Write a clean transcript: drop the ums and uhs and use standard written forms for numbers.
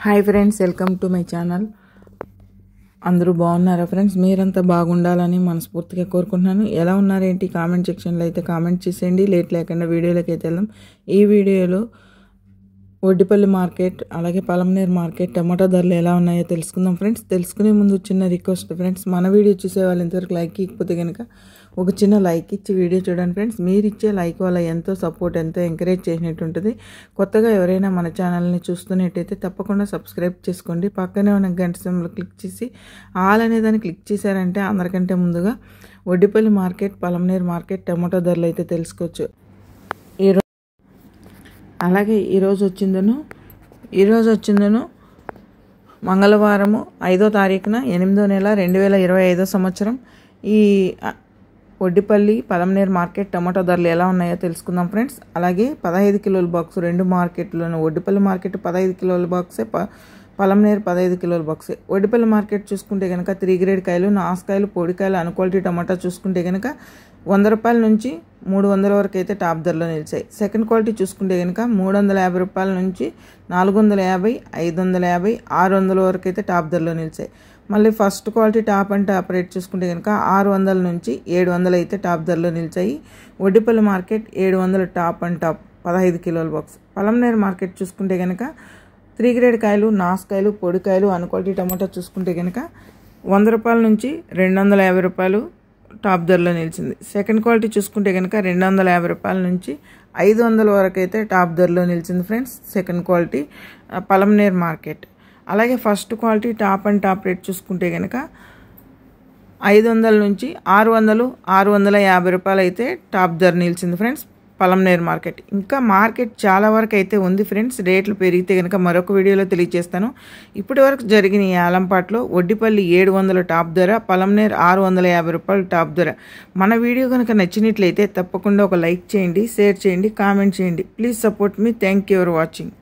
Hi friends, welcome to my channel. అందరూ బాగున్నారా friends? మీరంతా బాగుండాలని మనస్ఫూర్తిగా కోరుకుంటున్నాను. ఎలా ఉన్నారేంటి కామెంట్ సెక్షన్లో అయితే కామెంట్ చేసేయండి. లేట్ లేకుండా వీడియోలోకి అయితే వెళ్దాం. ఈ వీడియోలో ఒడ్డిపల్లి మార్కెట్ అలాగే పలమనేరు మార్కెట్ టమాటా ధరలు ఎలా ఉన్నాయో తెలుసుకుందాం ఫ్రెండ్స్. తెలుసుకునే ముందు చిన్న రిక్వెస్ట్ ఫ్రెండ్స్, మన వీడియో చూసే వాళ్ళు ఇంతవరకు లైక్ ఇవ్వకపోతే కనుక ఒక చిన్న లైక్ ఇచ్చి వీడియో చూడండి ఫ్రెండ్స్. మీరు ఇచ్చే లైక్ వల్ల ఎంతో సపోర్ట్, ఎంతో ఎంకరేజ్ చేసినట్టు ఉంటుంది. కొత్తగా ఎవరైనా మన ఛానల్ని చూస్తున్నట్టయితే తప్పకుండా సబ్స్క్రైబ్ చేసుకోండి. పక్కనే ఉన్న గంట సింబల్ క్లిక్ చేసి ఆల్ అనే దాన్ని క్లిక్ చేశారంటే అందరికంటే ముందుగా ఒడ్డిపల్లి మార్కెట్, పలమనేరు మార్కెట్ టమాటా ధరలు అయితే తెలుసుకోవచ్చు. అలాగే ఈరోజు వచ్చిందను మంగళవారము 5వ తారీఖున 8వ నెల 2025 సంవత్సరం. ఈ ఒడ్డిపల్లి పలమనేరు మార్కెట్ టమాటా ధరలు ఎలా ఉన్నాయో తెలుసుకుందాం ఫ్రెండ్స్. అలాగే 15 కిలోల బాక్స్ రెండు మార్కెట్లోనూ ఒడ్డిపల్లి మార్కెట్ 15 కిలోల బాక్సే, పలమనేరు 15 కిలోల బాక్సే. ఒడ్డిపల్లి మార్కెట్ చూసుకుంటే కనుక 3 గ్రేడ్ కాయలు, నాసుకాయలు, పొడికాయలు, అన్క్వాలిటీ టమాటా చూసుకుంటే కనుక 100 రూపాయల నుంచి 300 వరకు అయితే టాప్ ధరలో నిలిచాయి. సెకండ్ క్వాలిటీ చూసుకుంటే కనుక 350 రూపాయల నుంచి 450, 550, 600 వరకు అయితే టాప్ ధరలో నిలిచాయి. మళ్ళీ first quality top and top rate చూసుకుంటే కనుక 600 నుంచి 700 అయితే టాప్ ధరలో నిలిచాయి. Oddipalli market 700 top and top 15 కిలోల బాక్స్. పలమనేరు మార్కెట్ చూసుకుంటే కనుక 3 గ్రేడ్ కాయలు, నాసుకాయలు, పొడికాయలు, అన్క్వాలిటీ టమాటా చూసుకుంటే కనుక 100 రూపాయల నుంచి 250 రూపాయలు టాప్ ధరలో నిలిచింది. సెకండ్ క్వాలిటీ చూసుకుంటే కనుక 250 రూపాయల నుంచి 500 వరకు అయితే టాప్ ధరలో నిలిచింది friends. Second quality Palamaner market. అలాగే first quality top and top rate చూసుకుంటే కనుక 500 నుంచి 600, 650 రూపాయలు అయితే టాప్ ధర నిలిచింది ఫ్రెండ్స్ పలమనేరు మార్కెట్. ఇంకా మార్కెట్ చాలా వరకు అయితే ఉంది ఫ్రెండ్స్. రేట్లు పెరిగితే కనుక మరొక వీడియోలో తెలియజేస్తాను. ఇప్పటి వరకు జరిగిన ఈ ఆలంపాట్లో ఒడ్డిపల్లి 700 టాప్ ధర, పలమనేరు 650 రూపాయలు టాప్ ధర. మన వీడియో కనుక నచ్చినట్లయితే తప్పకుండా ఒక లైక్ చేయండి, షేర్ చేయండి, కామెంట్ చేయండి. Please support me. Thank you for watching.